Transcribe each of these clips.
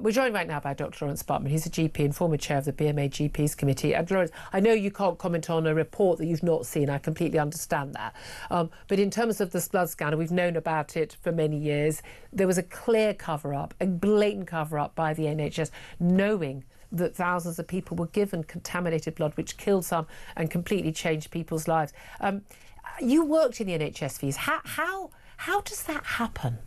We're joined right now by Dr. Lawrence Bartman. He's a GP and former chair of the BMA GPs Committee. And Lawrence, I know you can't comment on a report that you've not seen. I completely understand that. But in terms of this blood scanner, we've known about it for many years. There was a clear cover-up, a blatant cover-up by the NHS, knowing that thousands of people were given contaminated blood, which killed some and completely changed people's lives. You worked in the NHS fees. How does that happen?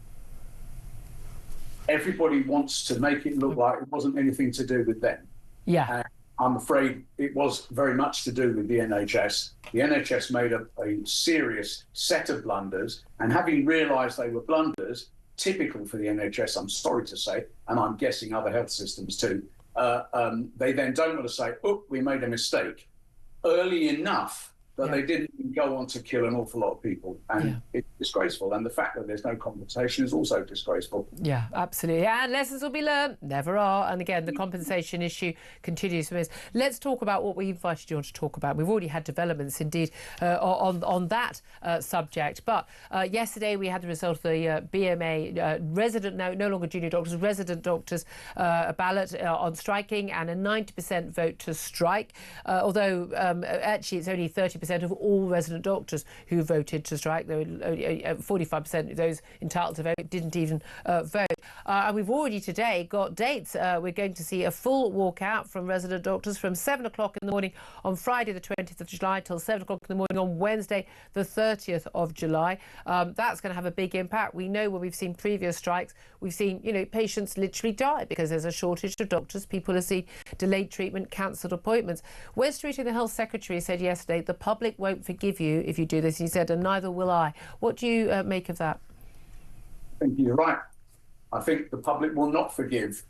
Everybody wants to make it look like it wasn't anything to do with them. Yeah. And I'm afraid it was very much to do with the NHS. The NHS made a serious set of blunders, and having realised they were blunders, typical for the NHS, I'm sorry to say, and I'm guessing other health systems too, they then don't want to say, oh, we made a mistake early enough that they didn't go on to kill an awful lot of people. And it's disgraceful. And the fact that there's no compensation is also disgraceful. Yeah, absolutely. And lessons will be learned. Never are. And again, the compensation issue continues for us. Let's talk about what we invited you on to talk about. We've already had developments, indeed, on that subject. But yesterday we had the result of the BMA resident, no longer junior doctors, resident doctors ballot on striking, and a 90% vote to strike. Although actually it's only 30% of all resident doctors who voted to strike. There were only 45% of those entitled to vote didn't even vote. And we've already today got dates. We're going to see a full walkout from resident doctors from 7 o'clock in the morning on Friday the 20th of July till 7 o'clock in the morning on Wednesday the 30th of July. That's going to have a big impact. We know when we've seen previous strikes, we've seen, patients literally die because there's a shortage of doctors. People have seen delayed treatment, cancelled appointments. Wes Streeting, the Health Secretary, said yesterday the public won't forgive you if you do this. He said, and neither will I. What do you make of that? I think you're right. I think the public will not forgive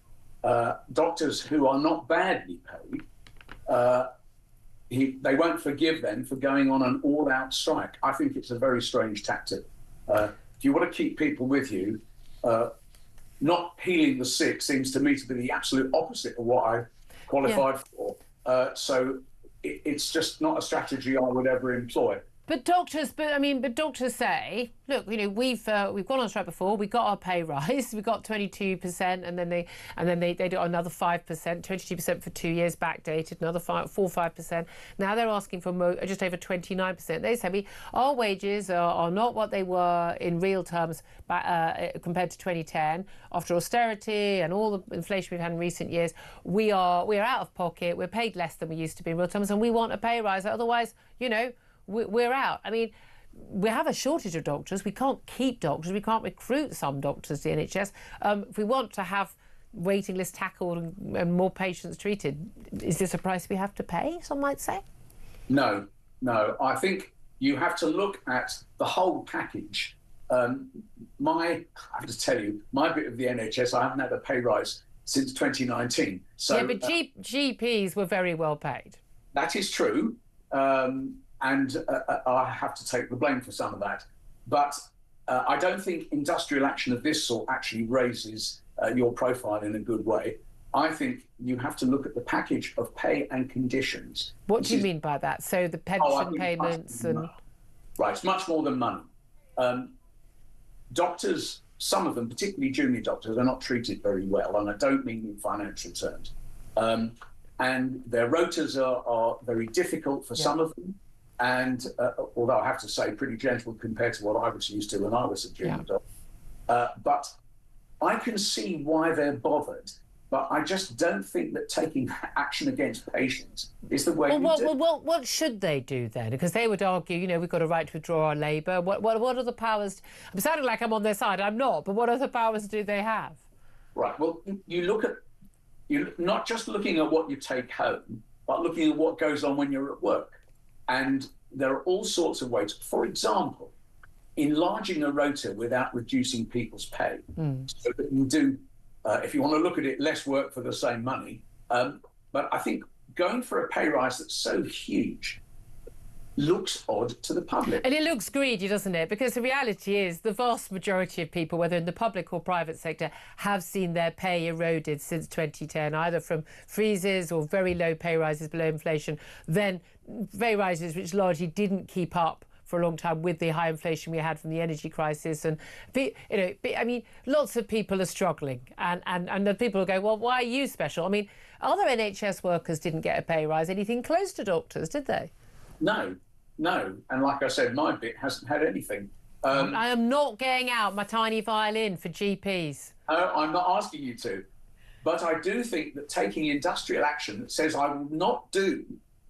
doctors who are not badly paid. They won't forgive them for going on an all-out strike. I think it's a very strange tactic. If you want to keep people with you, not healing the sick seems to me to be the absolute opposite of what I qualified for. So it's just not a strategy I would ever employ. But doctors say, look, we've gone on strike before. We got our pay rise. We got 22%, and then they do another 5%, 22% for 2 years, backdated, another 5%. Now they're asking for just over 29%. They say our wages are not what they were in real terms compared to 2010. After austerity and all the inflation we've had in recent years, we are out of pocket. We're paid less than we used to be in real terms, and we want a pay rise. Otherwise, we're out. I mean, we have a shortage of doctors. We can't keep doctors. We can't recruit some doctors to the NHS. If we want to have waiting lists tackled and more patients treated, is this a price we have to pay, some might say? No. I think you have to look at the whole package. I have to tell you, my bit of the NHS, I haven't had a pay rise since 2019. So, yeah, but GPs were very well paid. That is true. And I have to take the blame for some of that. But I don't think industrial action of this sort actually raises your profile in a good way. I think you have to look at the package of pay and conditions. What do you mean by that? So the pension payments and... Right, it's much more than money. Doctors, some of them, particularly junior doctors, are not treated very well, and I don't mean in financial terms. And their rotas are very difficult for some of them. And although I have to say pretty gentle compared to what I was used to when I was a junior doctor. But I can see why they're bothered, but I just don't think that taking action against patients is the way to do it. Well, what should they do then? Because they would argue, we've got a right to withdraw our labour. What are the powers? I'm sounding like I'm on their side. I'm not. But what other powers do they have? Right. Well, you're not just looking at what you take home, but looking at what goes on when you're at work. And there are all sorts of ways. For example, enlarging a rota without reducing people's pay, so that you do, if you want to look at it, less work for the same money. But I think going for a pay rise that's so huge looks odd to the public. And it looks greedy, doesn't it? Because the reality is the vast majority of people, whether in the public or private sector, have seen their pay eroded since 2010, either from freezes or very low pay rises below inflation, then pay rises which largely didn't keep up for a long time with the high inflation we had from the energy crisis. And, I mean, lots of people are struggling. And the people will go, well, why are you special? I mean, other NHS workers didn't get a pay rise, anything close to doctors, did they? No. And like I said, my bit hasn't had anything. I am not getting out my tiny violin for GPs. I'm not asking you to. But I do think that taking industrial action that says I will not do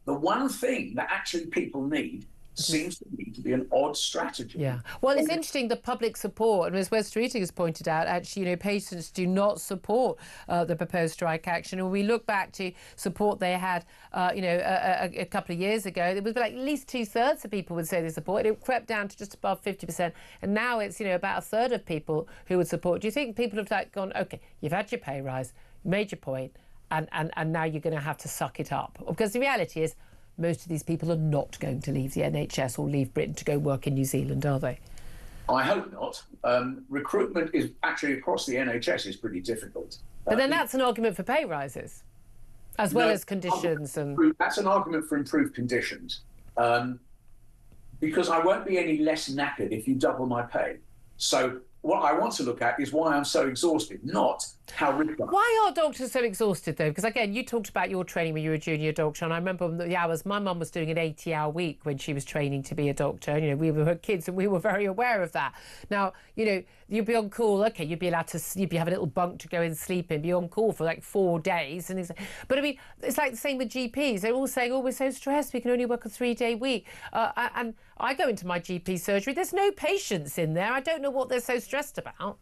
the one thing that actually people need seems to me to be an odd strategy. Yeah. Well, it's interesting, the public support, and as Wes Streeting has pointed out, actually, patients do not support the proposed strike action. And when we look back to support they had, a couple of years ago, it was like at least 2/3 of people would say they support it. It crept down to just above 50%. And now it's, about a third of people who would support. Do you think people have gone, OK, you've had your pay rise, you made your point, and now you're going to have to suck it up? Because the reality is, most of these people are not going to leave the NHS or leave Britain to go work in New Zealand, are they? I hope not. Recruitment is actually across the NHS is pretty difficult. But then that's an argument for pay rises, as well as conditions. That's an argument for improved conditions, because I won't be any less knackered if you double my pay. So what I want to look at is why I'm so exhausted, not how rich I am. Why are doctors so exhausted, though? Because, again, you talked about your training when you were a junior doctor, and I remember the hours. My mum was doing an 80-hour week when she was training to be a doctor. We were kids, and we were very aware of that. Now, you'd be on call. OK, you'd be allowed to you'd have a little bunk to go and sleep in, be on call for like 4 days. But, I mean, it's like the same with GPs. They're all saying, oh, we're so stressed, we can only work a 3-day week. And I go into my GP surgery, there's no patients in there. I don't know what they're so stressed about.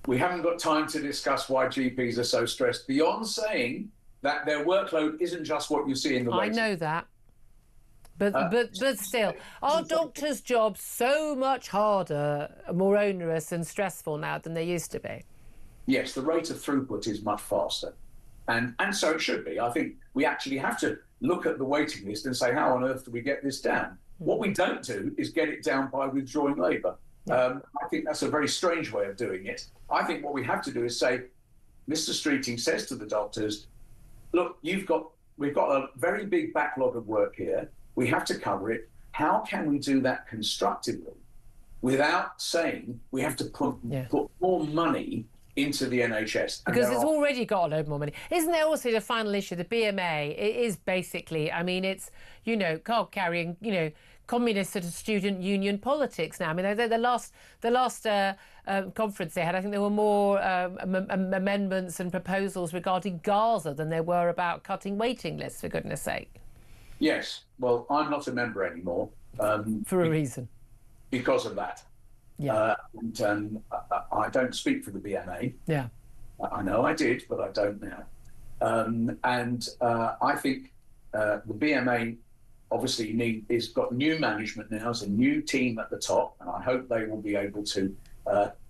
We haven't got time to discuss why GPs are so stressed, beyond saying that their workload isn't just what you see in the waiting. I know that. But still, are doctors' jobs so much harder, more onerous and stressful now than they used to be? Yes, the rate of throughput is much faster. And so it should be. I think we actually have to look at the waiting list and say, how on earth do we get this down? What we don't do is get it down by withdrawing labour. I think that's a very strange way of doing it. I think what we have to do is say, Mr. Streeting says to the doctors, look, we've got a very big backlog of work here. We have to cover it. How can we do that constructively without saying we have to put more money into the NHS? Because it's already got a load more money. Isn't there also the final issue, the BMA? It is basically, I mean, it's, card carrying, communist sort of student union politics now. I mean, the last conference they had, I think there were more amendments and proposals regarding Gaza than there were about cutting waiting lists, for goodness sake. Yes. Well, I'm not a member anymore. For a reason. Because of that. Yeah. I don't speak for the BMA. Yeah. I know I did, but I don't now. I think the BMA obviously is got new management now, there's a new team at the top, and I hope they will be able to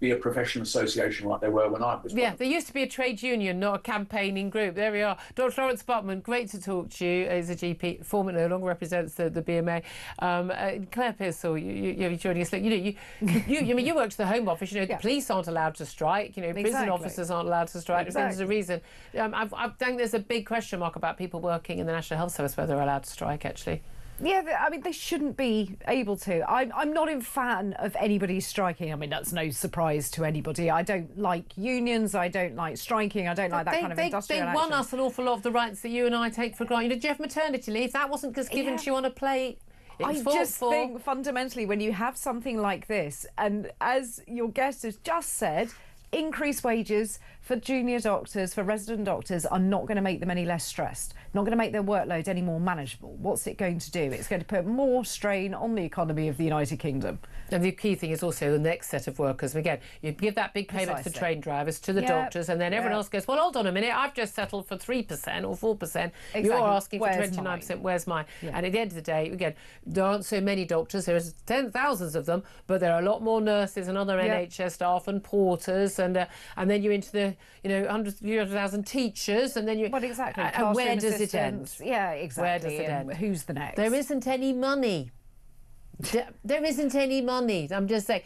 be a professional association like they were when I was. Yeah, there used to be a trade union, not a campaigning group. There we are. Dr. Lawrence Butman, great to talk to you as a GP. Formerly no longer represents the BMA. Claire Pearsall, you're joining us. Look, you work to the Home Office. The police aren't allowed to strike. Prison officers aren't allowed to strike. There's a reason. I think there's a big question mark about people working in the National Health Service whether they're allowed to strike, actually. Yeah, I mean, they shouldn't be able to. I'm not a fan of anybody striking. I mean, that's no surprise to anybody. I don't like unions. I don't like striking. I don't like that kind of industrial action. They won us an awful lot of the rights that you and I take for granted. Did you have maternity leave? That wasn't just given to you on a plate. I just think fundamentally when you have something like this, and as your guest has just said, increased wages for junior doctors, for resident doctors, are not going to make them any less stressed, not going to make their workload any more manageable. What's it going to do? It's going to put more strain on the economy of the United Kingdom. And the key thing is also the next set of workers. Again, you give that big payment to the train drivers, to the doctors, and then everyone else goes, well, hold on a minute, I've just settled for 3% or 4%. Exactly. You're asking for 29%. Where's mine? Yeah. And at the end of the day, again, there aren't so many doctors. There's thousands of them, but there are a lot more nurses and other NHS staff and porters, and then you're into the 100,000 teachers, and then you. Well, exactly. And where does it end? Yeah, exactly. Where does it end? Who's the next? There isn't any money. There isn't any money. I'm just saying.